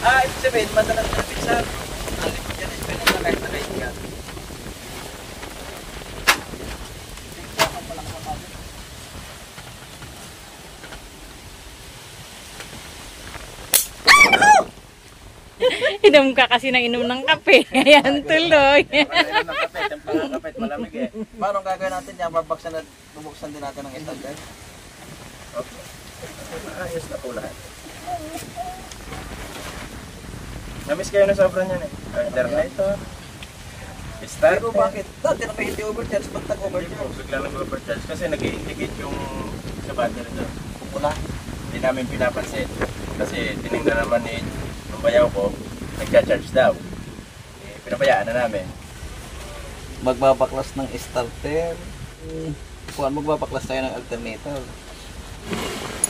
Ibig sabihin, madalas na pinsan. Alim mo dyan, espera na kahit na kahit yan. Inom ka kasi ng inom ng kape. Ayan, tuloy. Inom ng kape, templang ng kape, malamig eh. Paano gagawin natin yan? Bubuksan din natin ng isang dyan. Okay. Ayos na po lahat. Namiss kayo na sobra niyan eh. Alternator. Start. Pero bakit? Dati na hindi overcharge. Ba't nag-overcharge? Bigla nag-overcharge kasi nag-i-indicate yung sa battery doon. Pula. Hindi namin pinapansin. Kasi tinignan naman ni nung bayaw ko, nagcha-charge daw. Pinabayaan na namin. Magbabaklas ng starter. Magbabaklas tayo ng alternator.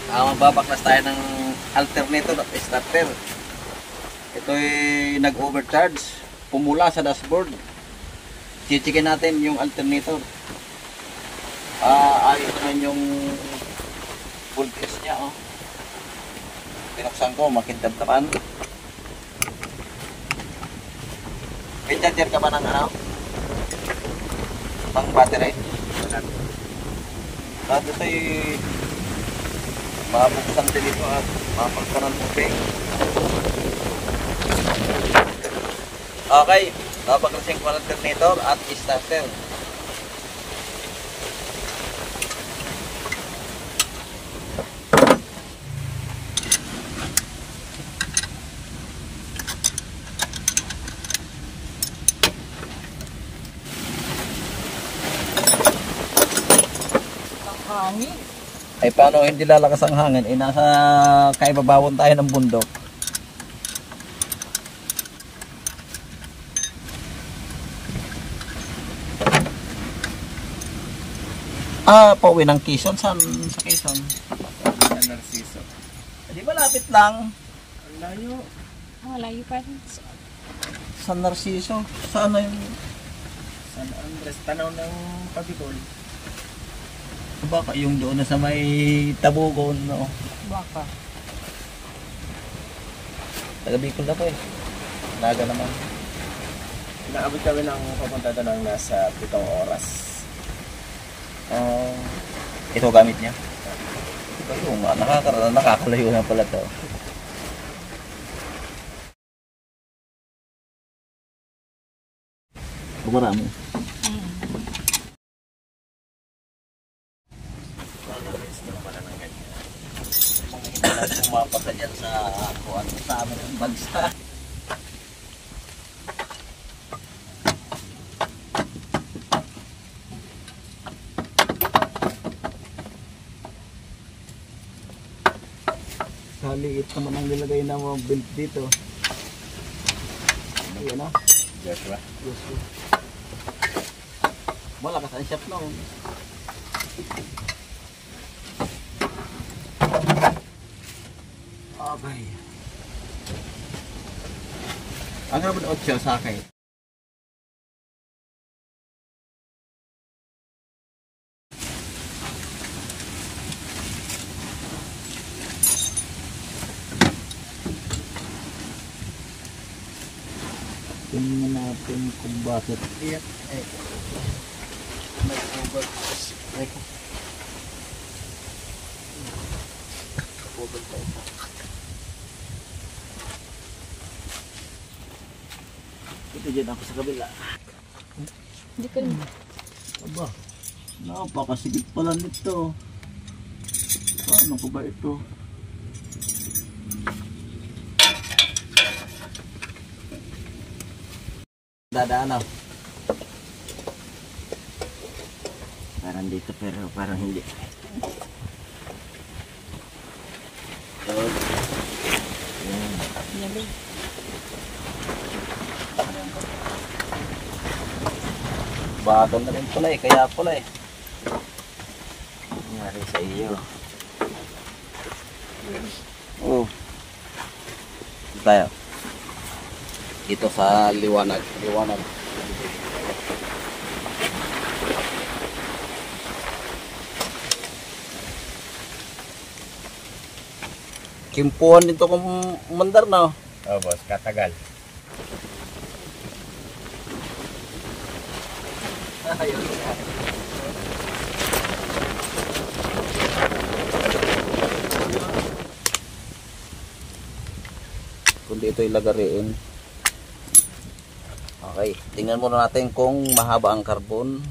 Magbabaklas tayo ng alternator at starter. Ito'y nag-overcharge. Pumula sa dashboard. Chichikin natin yung alternator. Ayos naman yung voltage niya. Oh. Pinuksan ko, makintab naman. May charger ka ba ng ano? Pang battery? At ito'y mabuksan din dito at mapagkan ng tubig. Okay, nabaklasin ko ang alternator at starter. Hangin. Ay paano hindi lalakas ang hangin? Nasa kaibabawon tayo ng bundok. Pauwi ng Quezon. Saan sa Quezon? San Narciso. Di malapit lang. Ang layo. Malayo pa rin. San Narciso. Saan na yung... San Andres. Tanaw ng Pabicol. Baka yung doon na sa may Tabugon, no? Baka. Taga Bicol na po eh. Naga naman. Inaabot kami ng papunta doon ng nasa 7 oras. Ito gamit niya. Ito yung nakakalayo na pala to. Marami. Pumapasa dyan sa kuwan sa amin ang bagsa. Liit naman ang nilagay na mga build dito. Ayan na. Joshua. Malakas ang shop na. Okay. Ang naman 8 sa akin. Tingnan natin kung bakit nag-over ito dyan ako sa kabila. Hindi ko rin. Aba, napakasigit pala nito. Paano ko ba ito? Dadaan ako. Parang dito pero parang hindi. So, yan. Yalig. Bagal na rin pala eh, kaya pala eh. Nangyari sa iyo. Oh. Dito tayo. Dito sa liwanag. Kimpuhan dito kung mandar na. Oh, boss, katagal. Ayun. Kundi ito ilagariin. Okay, tingnan muna natin kung mahaba ang carbon.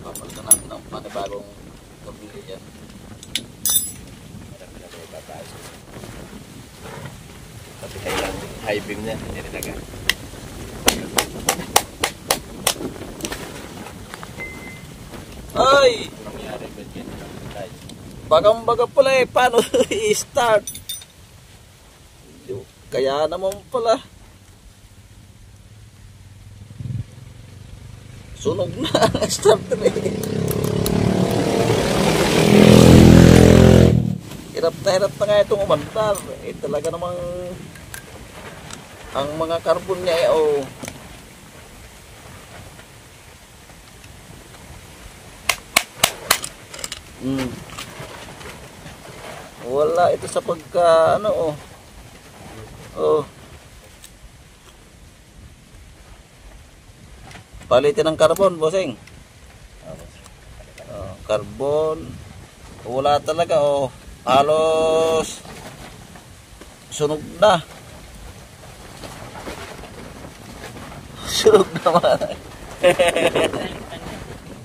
Papalitan natin ang panibagong tornilyo dyan. Tapi kailang high beam niya, hindi talaga. Ay! Nangyari ba dyan? Bagang-baga pala eh. Paano i-start? Kaya naman pala. Sunog na ang starter eh. Hirap na nga itong umandar. Eh talaga namang ang mga carbon niya eh oh. Wala ito sa pagka ano oh. Oh. Palitin ng carbon, bossing. Oh, carbon. Wala talaga oh. Halos sunog na. Sunog naman.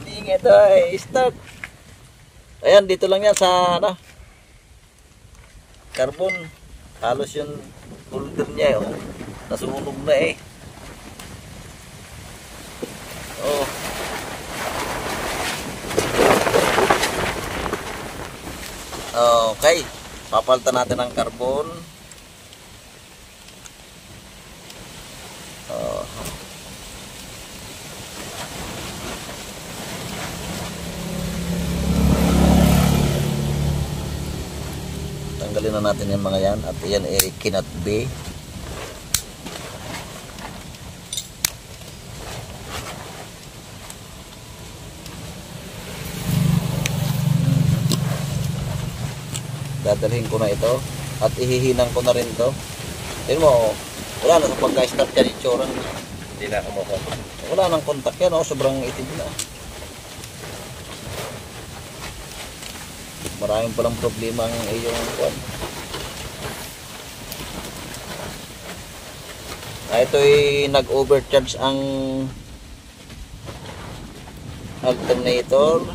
Ingat ay start. Ayan, dito lang yan sa ano, carbon. Halos yung holder niya oh. Nasunog na eh. Oh. Okay, papalitan natin ang carbon. Tanggalin na natin yung mga yan at yan ay cannot be. Dadalhin ko na ito at ihihinang ko na rin ito. Tignan mo, wala na sa pagka-start yan itsura. Hindi na kumukha. Wala nang kontak yan, oh. Sobrang itim na. Maraming palang problema ang iyong kuwan. Ito'y nag-overcharge ang alternator.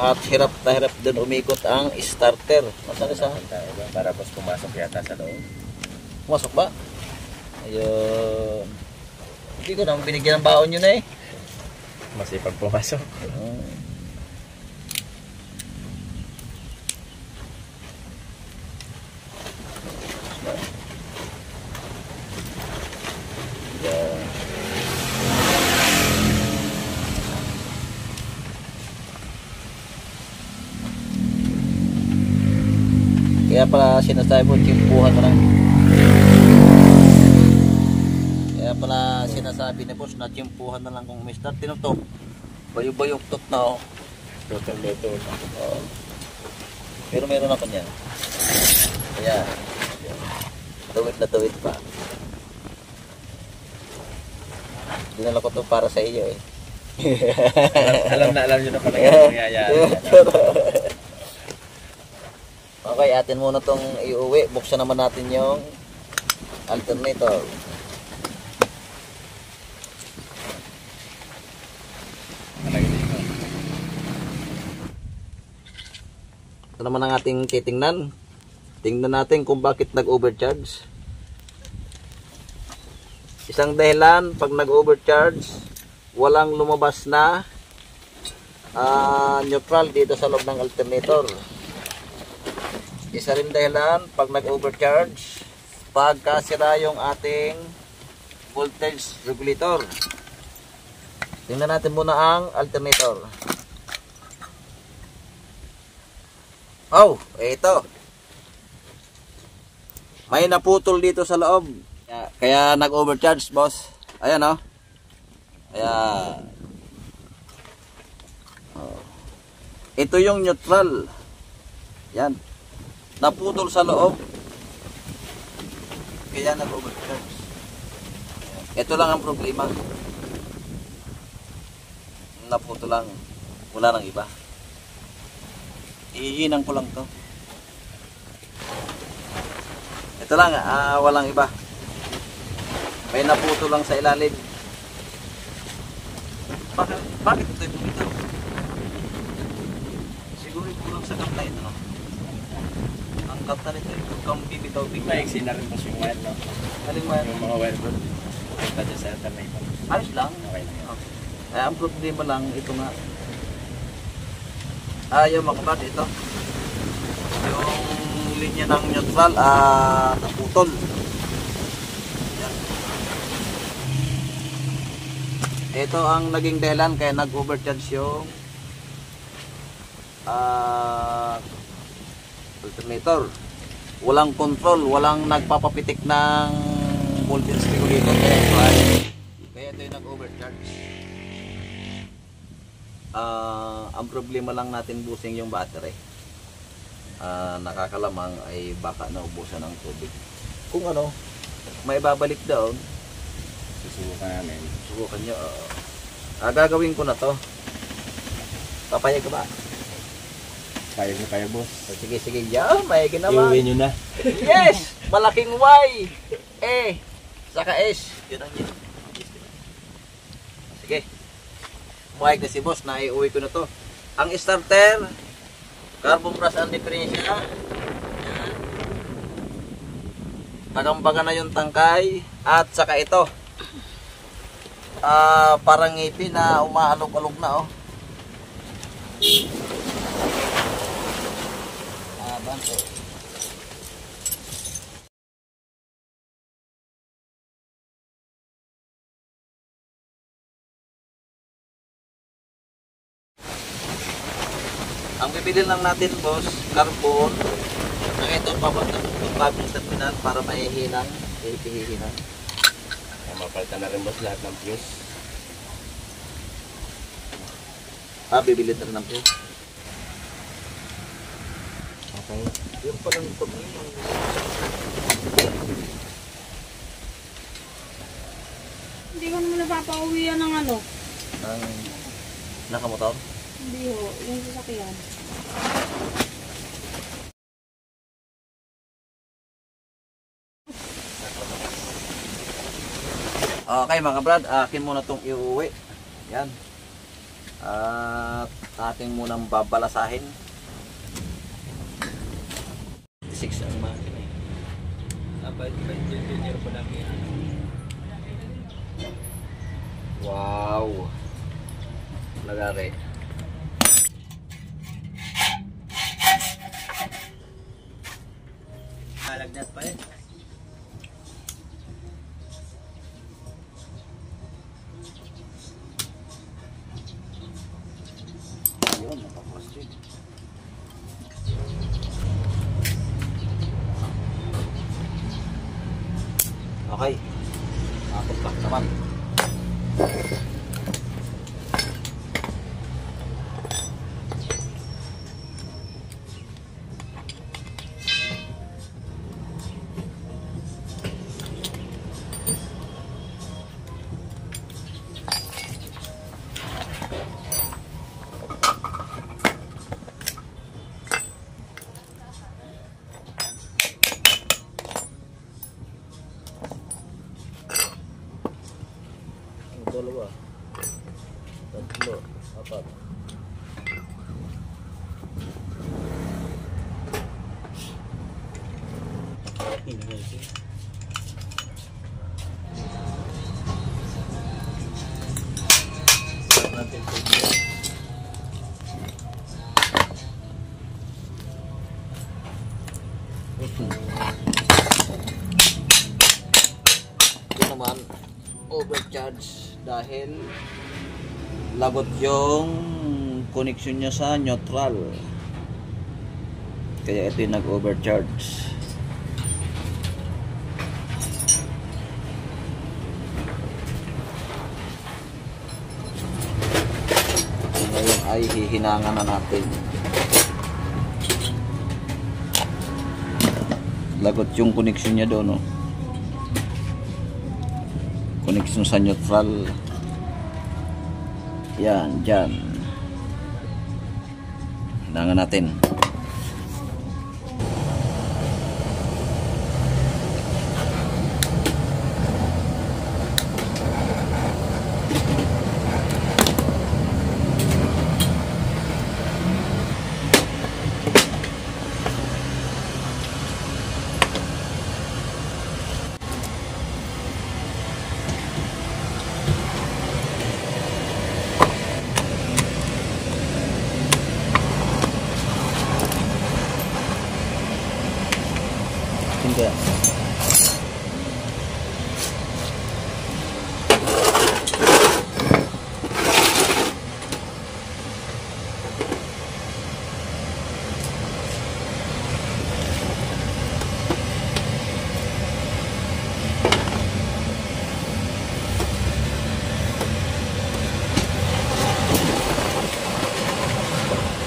At hirap na hirap din umikot ang starter. Masakit sa para pas pumasok yata sa loob. Pumasok ba? Ayun. Hindi ko naman binigyan ng baon yun eh. Masipag pumasok. Kaya pala sinasabi mo, tsimpuhan na lang. Kaya pala sinasabi ni boss na tsimpuhan na lang kung umistart. Tinutok, bayog-bayog-tot na oh. Luto. Pero meron ako niyan. Kaya, tuwid na tuwid pa. Dinala ko to para sa iyo eh. alam nyo na pala yung nangyayari. Okay, atin muna tong iuwi. Buksan naman natin yung alternator. Ito naman ang ating titingnan. Tingnan natin kung bakit nag-overcharge. Isang dahilan, pag nag-overcharge, walang lumabas na neutral dito sa loob ng alternator. Isa rin dahilan, pag nag-overcharge, pagkasira yung ating voltage regulator. tingnan natin muna ang alternator. Oh, ito. May naputol dito sa loob. Kaya nag-overcharge, boss. Ayan, oh. Ayan. Oh. Ito yung neutral. Yan. Naputol sa loob. Kaya nag-overcharge. Ito lang ang problema. Naputol lang. Wala nang iba. Ihinang ko lang to. Ito lang, walang iba. May naputo lang sa ilalim. Bakit ito yung bumitaw? Siguro kulang sa kapta ito, no? Ang kapta nito, kung bibitaw-bitaw. Maiksi na rin po yung wire, no? Aling wire? Yung mga wire bro. Punta dyan sa alternator. Ayos lang. Okay lang yan. Okay. Ang problema lang, ito nga. Yung makabat, ito. Yung linya ng neutral, naputol. Yan. Ito ang naging dahilan kaya nag-overcharge yung alternator. Walang control, walang nagpapapitik ng voltage regulator kaya ito yung nag-overcharge. Ang problema lang natin busing yung battery. Nakakalamang ay baka naubusan ng tubig. Kung ano, may babalik doon, Susubukan namin. subukan nyo. Gagawin ko na to. Papayag ka ba? Kaya nyo kaya, boss. Sige, mayagin naman. Iuwi nyo na. Yes! Malaking Y! Saka S. Yun ang yun. Sige. Mayag na si boss na iuwi ko na to. Ang starter, carbon brush ang diferensya. Tagambaga na yung tangkay. At saka ito. Parang ngipin na umaalog-alog na, oh. Banto. Ang bibili lang natin, boss, carbon. Saka ito pabatang pagkabing terminal para maihinang. Ihihinang. Mapalitan na rin, boss, lahat ng fuse. Bibili na rin ng fuse. Okay. Yung palang problema. Hindi ko naman napapauwian ng ano. Ang nakamotor. Hindi ho, yung sasakyan. Okay mga brad, akin muna itong iuwi. Yan. At ating munang babalasahin. 6 ang makina. Wow. Lagari. Malagnat pa eh. Ayun, nakaplastic. Okay. Akot lang naman. Dalawa, tatlo, apat. Ito naman overcharge dahil lagot yung connection niya sa neutral. Kaya ito yung nag-overcharge. Ngayon ay hihinangan na natin. Lagot yung connection niya doon, no? Connection sa neutral. Yan, dyan. Hinangan natin. Hindi.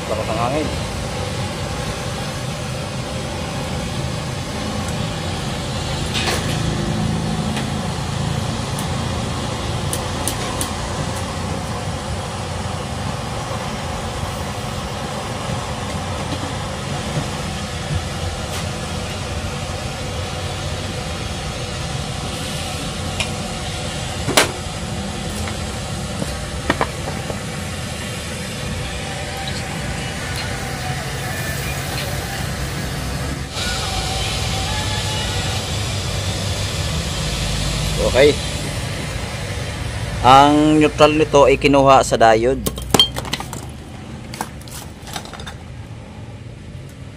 Lakas ang hangin. Okay. Ang neutral nito ay kinuha sa diode.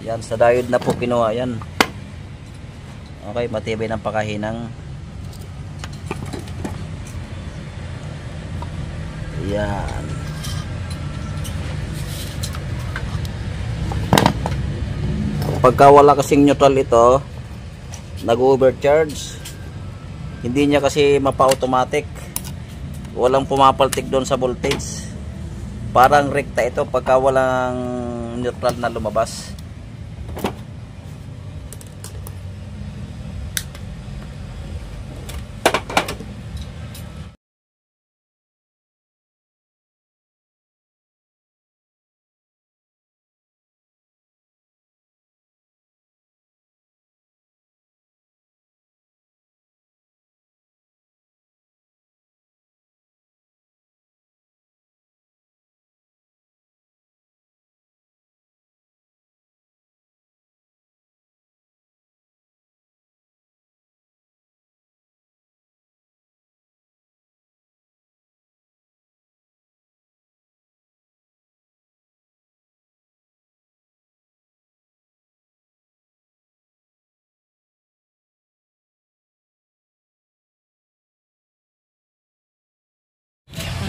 Yan, sa diode na po kinuha yan. Okay, matibay ng pakahinang. Yan. Pagka wala kasing neutral ito, nag-overcharge. Hindi niya kasi mapa-automatic. Walang pumapaltik doon sa voltage. Parang rekta ito pagka walang neutral na lumabas.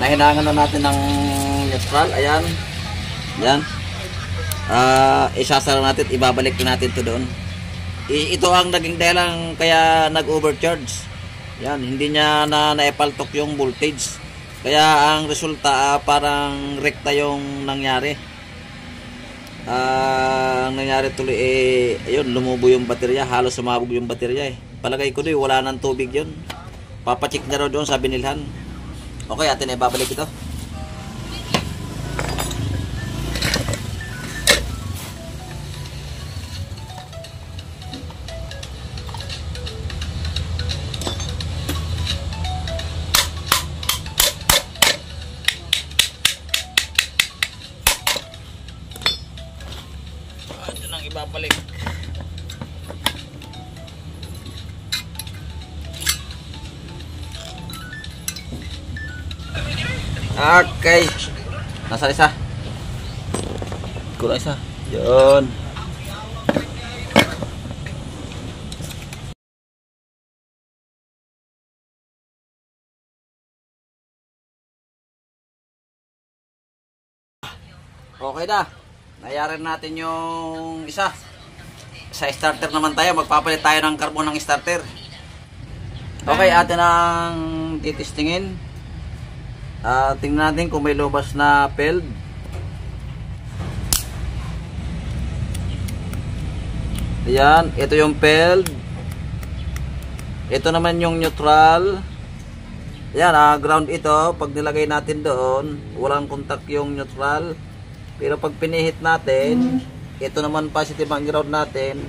Nahinangan na natin ng neutral. Ayan. Yan. Isasara natin, ibabalik natin to doon. Ito ang naging dahilan kaya nag-overcharge. Yan, hindi niya naipaltok yung voltage. Kaya ang resulta parang rekta yung nangyari. Ang nangyari tuloy ayun, lumubo yung baterya, halos sumabog yung baterya Palagay ko doon wala nang tubig yun. Papacheck na raw doon sa binilhan. Okay, atin ibabalik ito. Ito nang ibabalik. Okay. Nasa isa? Kulang isa. Yun. Okay na. Nayarin natin yung isa. Sa starter naman tayo. Magpapalit tayo ng carbon ng starter. Okay, atin ang titistingin. Tingnan natin kung may lubas na field. Ayan, ito yung field. Ito naman yung neutral. Ayan, ground ito. Pag nilagay natin doon, walang contact yung neutral. Pero pag pinihit natin, ito naman positive ang ground natin.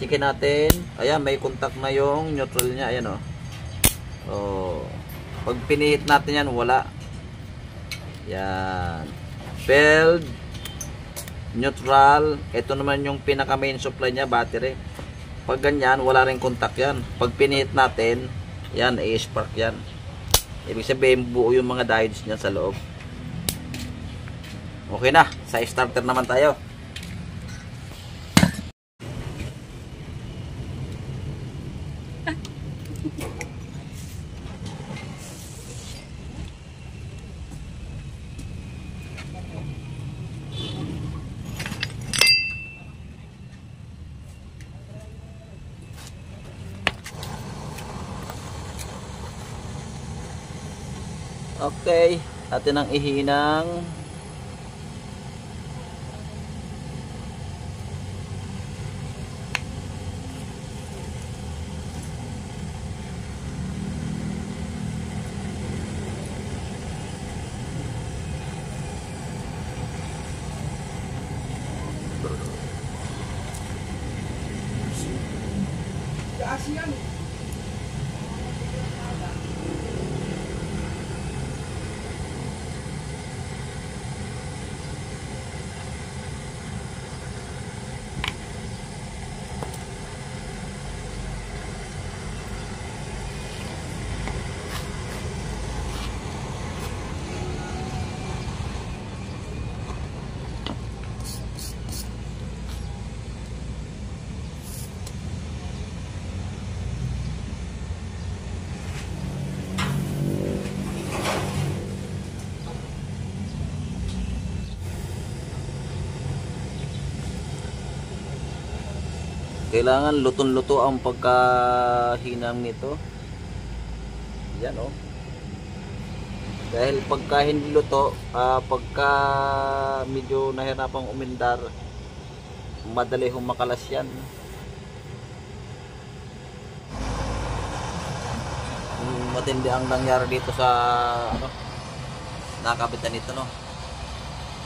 Checkin natin. Ayan, may contact na yung neutral niya. Ayan o. Oh. Pag pinihit natin yan, wala. Yan. Field, neutral. Ito naman yung pinaka main supply niya, battery. Pag ganyan, wala rin contact yan. Pag pinihit natin, yan, i-spark yan. Ibig sabihin, buo yung mga diodes niya sa loob. Okay na. Sa starter naman tayo. Okay, atin ang ihinang kailangan lutong-luto ang pagkahinang nito. Yan oh. Dahil pagka hindi luto, pagka medyo nahirapang umindar, madali humakalas yan. Matindi ang nangyari dito sa nakabitan nito, no.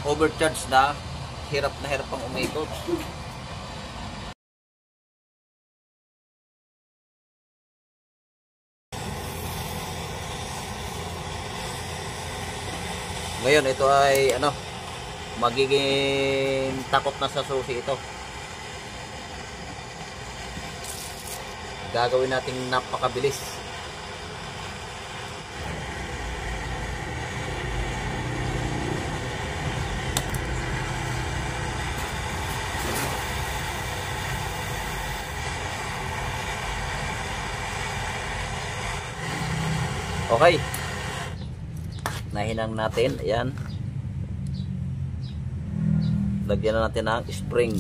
Overcharge na, hirap ang umikot. Ngayon ito ay magiging takot na sa susi ito. Gagawin nating napakabilis. Okay. Nahinang natin, ayan. Lagyan na natin ng spring.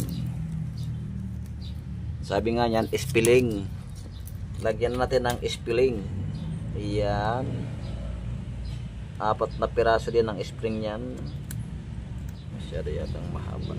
Sabi nga niyan, spilling. Lagyan na natin ng spilling. Ayan. 4 na piraso din ng spring niyan. Masyado yatang mahaba.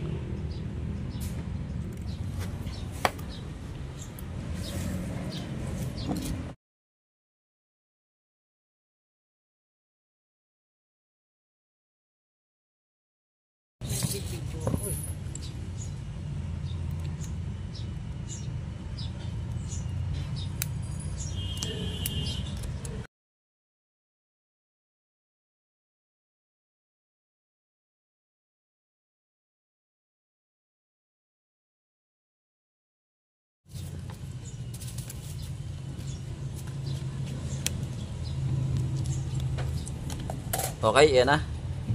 Okay, yan na.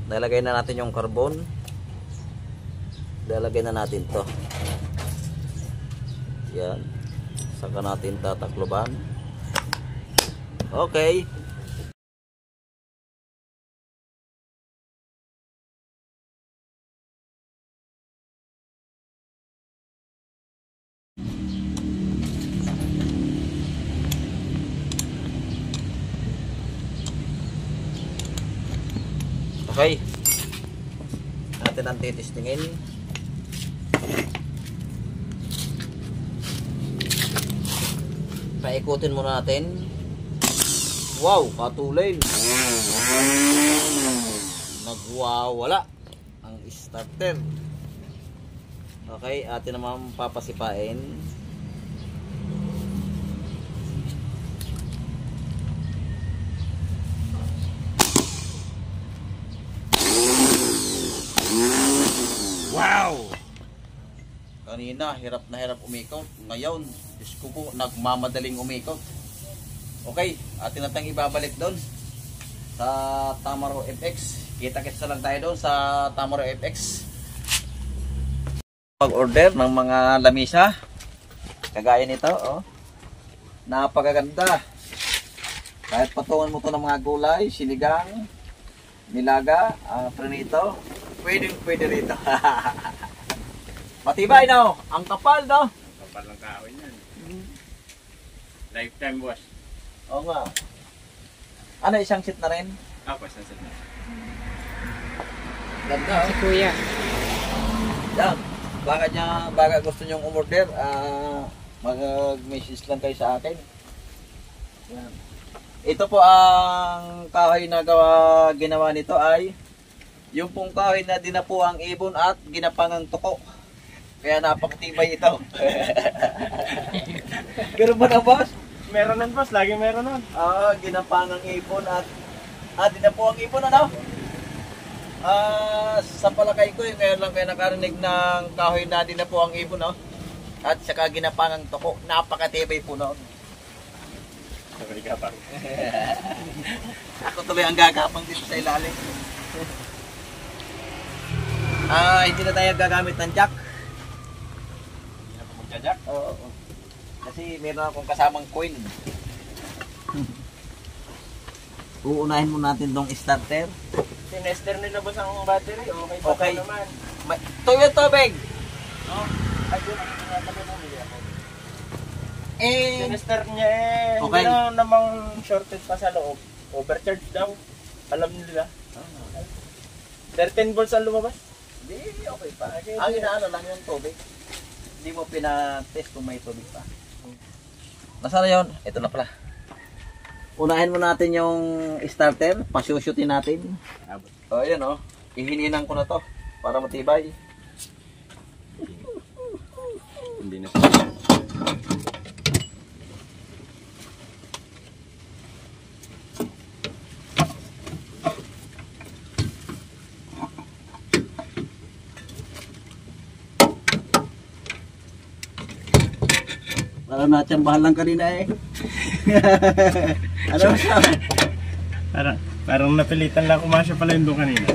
Nalagay na natin yung carbon. Lalagay na natin to. Yan. Saka natin tatakloban. Okay. Okay. Natin ang titistingin. Paikutin muna natin. Wow, patuloy. Nagwawala ang starter. Okay, atin naman papasipain. Wow! Kanina, hirap na hirap umikot. Ngayon, Diyos ko po, nagmamadaling umikot. Okay, atin natang ibabalik doon sa Tamaro FX. Kita-kits na lang tayo doon sa Tamaro FX. Pag-order ng mga lamisa. Kagaya nito, oh. Napakaganda. Kahit patungan mo to ng mga gulay, sinigang, nilaga, prenito, pwede rito. Matibay, no? Ang kapal, no? Kapal ng kahoy niyan. Lifetime boss. Oo nga. Ano, isang seat na rin? Tapos na sila. Ganda, oh. Si Kuya. Yan. Baka gusto nyong umorder, mag-message lang kayo sa akin. Yan. Ito po ang kahoy na ginawa nito ay yung pong kahoy na dinapo ang ibon at ginapangang tuko. Kaya napakatibay ito. Pero ba na, boss? Meron nun boss, lagi meron nun. Ginapangang ibon at dinapo ang ibon, ano? Sa palagay ko, ngayon lang kayo nakarinig ng kahoy na dinapo ang ibon, no? At saka ginapangang tuko. Napakatibay po noon. Sabay ka pa. Ako tuloy ang gagapang dito sa ilalim. Hindi na tayo gagamit ng jack. Hindi na po magja-jack. Oo. Kasi meron akong kasamang coil. Uunahin mo natin tong starter. Sinester nila boss ang battery. Okay pa Okay. naman. Tuyo tubig! No? Ay, yun ang tinatabi mo. Eh, Sinester niya eh. Okay. Hindi na namang shorted pa sa loob. Overcharge daw. Alam nila. 13 volts ang lumabas. hindi, okay pa. Ang inaano lang yung tubig. Hindi mo pinatest kung may tubig pa. Nasaan na yun? Ito na pala. Unahin mo natin yung starter. Pasyusyutin natin. O, yan o. Ihininan ko na to. Para matibay. Hindi na. Parang natsambahan lang kanina eh. Ano siya? Parang napilitan lang kumasya pala yung doon kanina.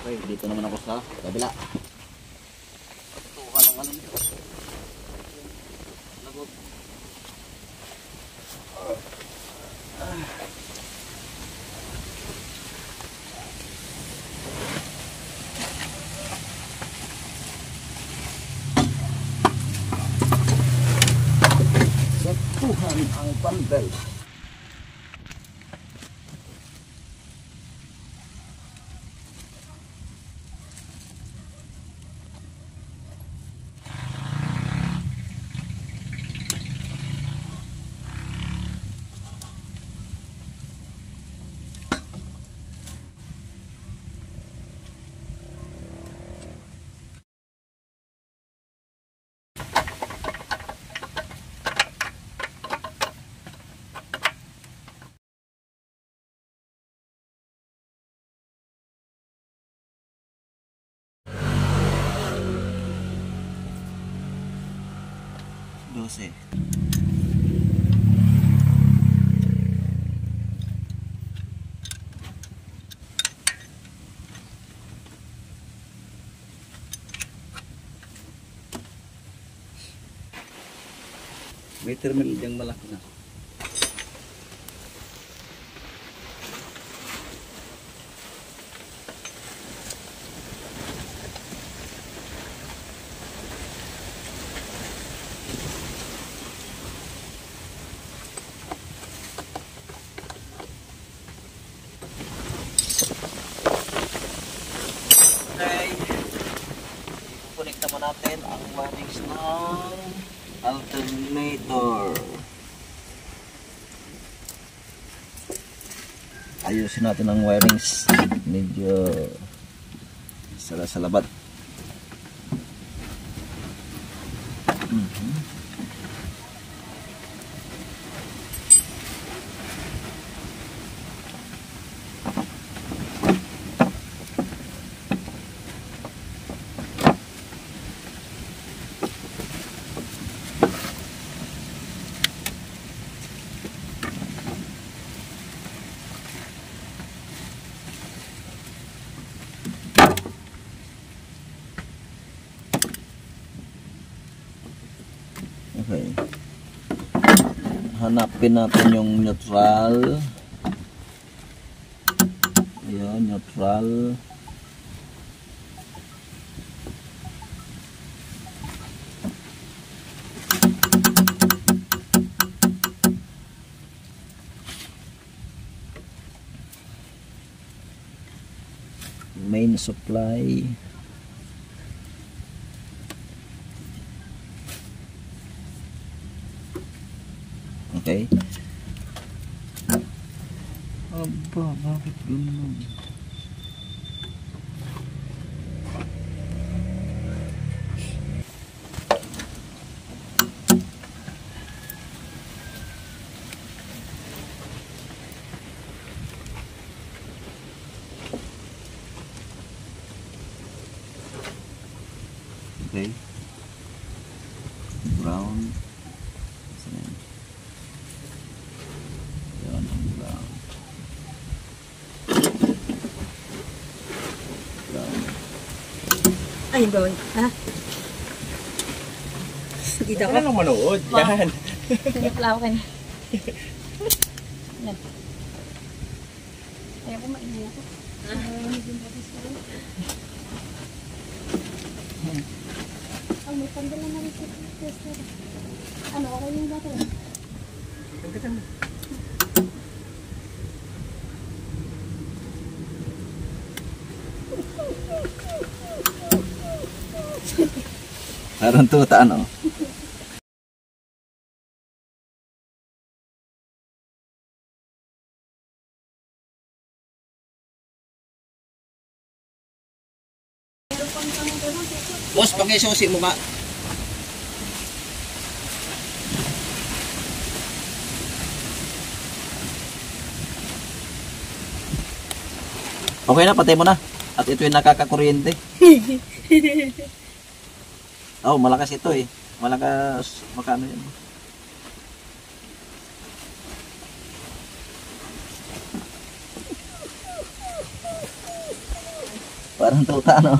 Okay, dito naman ako sa kabila. Tuhan ang alam nito. Lagot. Tuhan ang pandal. Dose. May terminal diyang malaki na. naman natin ang wirings ng alternator. Ayusin natin ang wirings. Medyo sala-salabat. Okay. Hanapin natin yung neutral. Ayan, neutral. Main supply. Okay. Aba, bakit ganun? Okay. Brown. Yan ang brown. Brown. Ay, brown. Ha? Dito Wala nang manood. Yan. Sinipla ko kanina. Yan. Ayaw ko mainit ako. Ay, may pandala na rin sa tester. Ano, okay yung gato? Parang tuta, ano? Boss, pag-isusi mo ba? Okay na, patay mo na. At ito yung nakakakuryente. Oh, malakas ito eh. Malakas, makano yan. Parang tuta, no?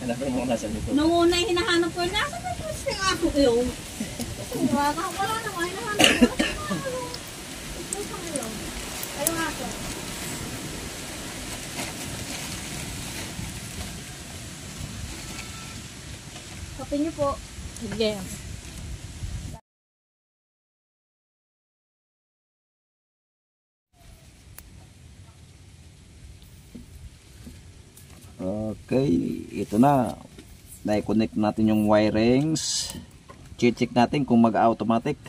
Hanapin mo nasa dito. Nung una yung hinahanap ko, nasa na tester ako yung. Wala naman, hinahanap ko. Ayaw nga ako. Kape niyo po. Sige. Okay, ito na. Na-connect natin yung wirings. Check natin kung mag-automatic.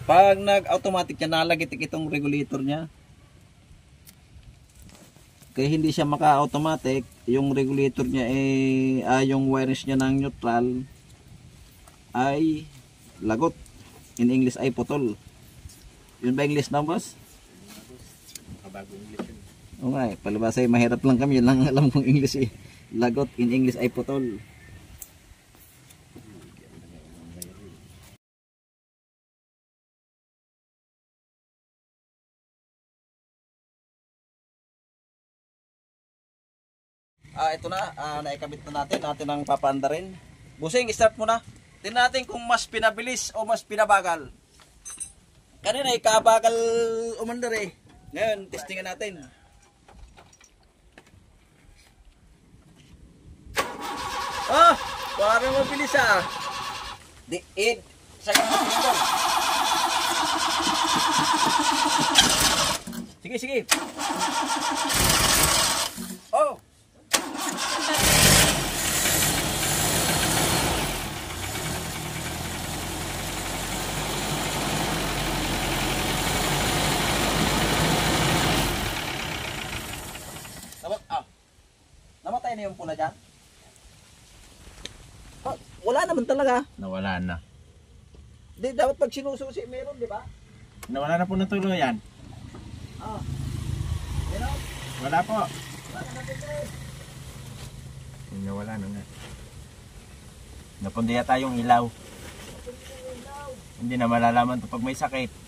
Pag nag-automatic yan, nalagitik itong regulator niya. Kaya hindi siya maka-automatic, yung regulator niya yung wirings niya ng neutral ay lagot. In English ay putol. Yun ba English na, boss? Bago English yun. Oo nga palibasa mahirap lang kami, yun lang alam kong English eh. Lagot, in English ay putol. Ito na, naikabit na natin ang papaanda rin. Busing, start mo na. Tingnan natin kung mas pinabilis o mas pinabagal. Kanina ikabagal umandar eh. Ngayon, testingan natin. Ah, parang mabilis ah. Sakit mo tingnan. Sige, sige. Oh, Namatay na yung pula dyan? Ah, wala naman talaga. Nawala na. Di, dapat pag sinususi, meron, di ba? Nawala na po ng tuluyan. Ah. Meron? Wala po. Wala na po. Nawala na nga. Napundi yata yung ilaw. Hindi na malalaman to pag may sakit.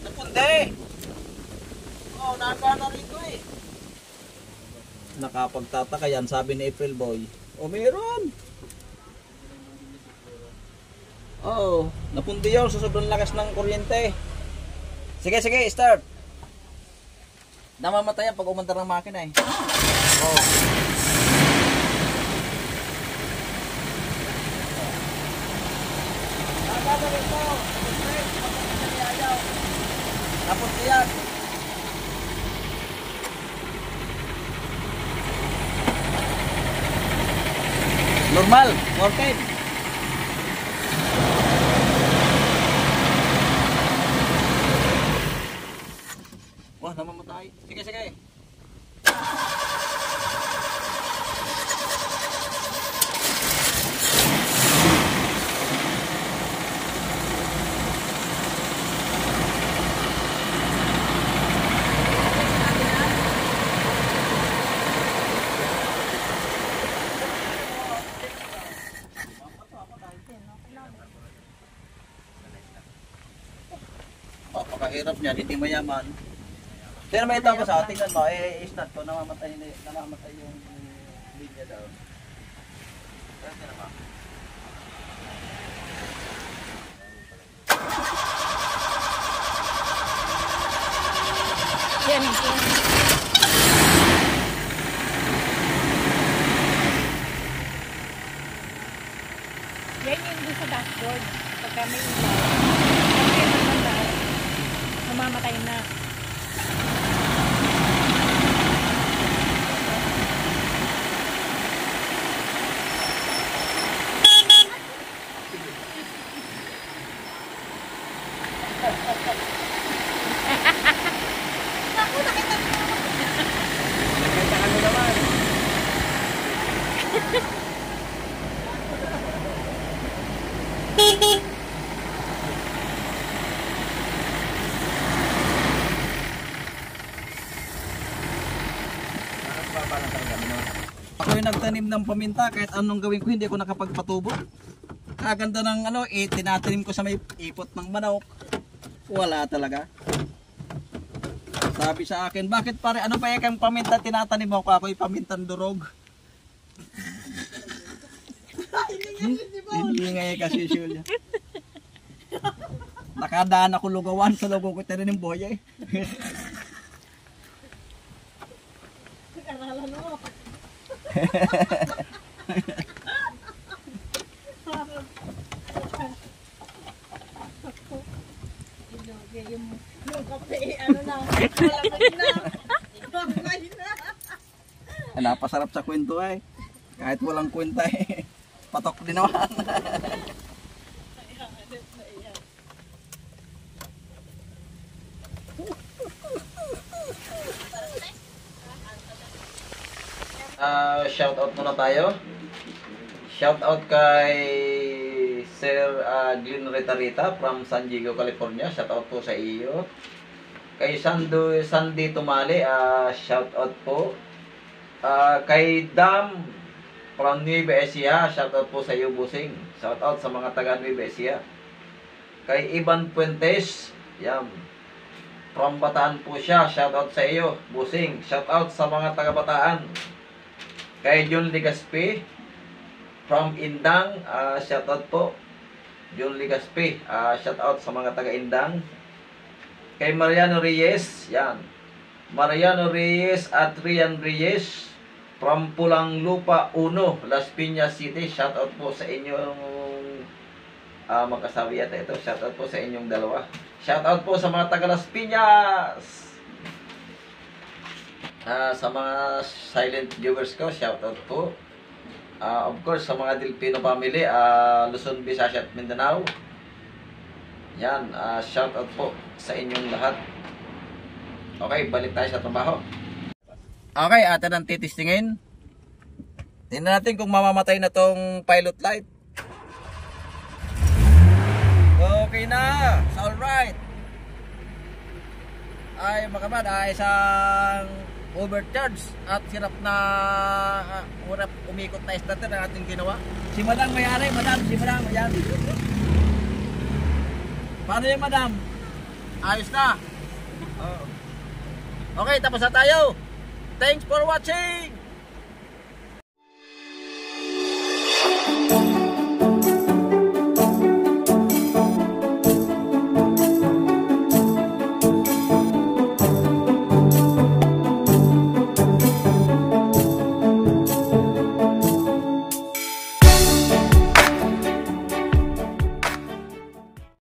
Napundi! Oo, nakakana rito eh. Nakapagtataka yan, sabi ni April Boy. O meron! Oo, napundi yun sa sobrang lakas ng kuryente. Sige, sige, start! Namamatay yan pag umandar ng makina eh. Oo. Nakakana rito! Napundi yan! Normal, working. Wah, namamatay. Sige, sige. Napakahirap niyan, hindi mayaman. Pero may ito sa atin, tingnan mo, start ko, namamatay yung linya daw. Pero tingnan mo. Yan ito. Yan yung doon sa dashboard. Pagka may ilaw. Pagka may ilaw, namamatay na. Ako yung nagtanim ng paminta, kahit anong gawin ko, hindi ko nakapagpatubo. Kaganda ng tinatanim ko sa may ipot ng manok. Wala talaga. Sabi sa akin, bakit pare, ano pa yung paminta tinatanim mo? Ako yung pamintang durog. Hindi nga yung kasi siya. Nakadaan ako lugawan sa lugaw ko tayo ng boy eh. Karalan mo. Yung kape, ano na, malakay na. Malakay na. Napasarap sa kwento eh. Kahit walang kwenta eh. Patok din naman. Shout out muna tayo. Shout out kay Sir Glenn Rita from San Diego, California. Shout out po sa iyo. Kay Sandy Tumali, shout out po. Kay Dam from Nueva Ecija, shout out po sa iyo, Busing. Shout out sa mga taga Nueva Ecija. Kay Ivan Puentes, yan. From Bataan po siya, shout out sa iyo, Busing. Shout out sa mga taga Bataan. Kay John Ligaspi from Indang, shout out po. John Ligaspi, shout out sa mga taga Indang. Kay Mariano Reyes, yan. Mariano Reyes at Rian Reyes from Pulang Lupa 1, Las Piñas City. Shout out po sa inyong magkasabi yata ito. Shout out po sa inyong dalawa. Shout out po sa mga taga Las Piñas. Sa mga silent viewers ko, shoutout po. Of course, sa mga Delpino family, Luzon, Visayas at Mindanao. Yan, shoutout po sa inyong lahat. Okay, balik tayo sa trabaho. Okay, atin ang titistingin. Tingnan natin kung mamamatay na tong pilot light. Okay na, it's alright. Ay mga man, ay isang overcharge at hirap umikot na starter ang ating ginawa. Si madam mayari, madam, si madam, ayan. Paano yung madam? Ayos na. Okay, tapos na tayo. Thanks for watching.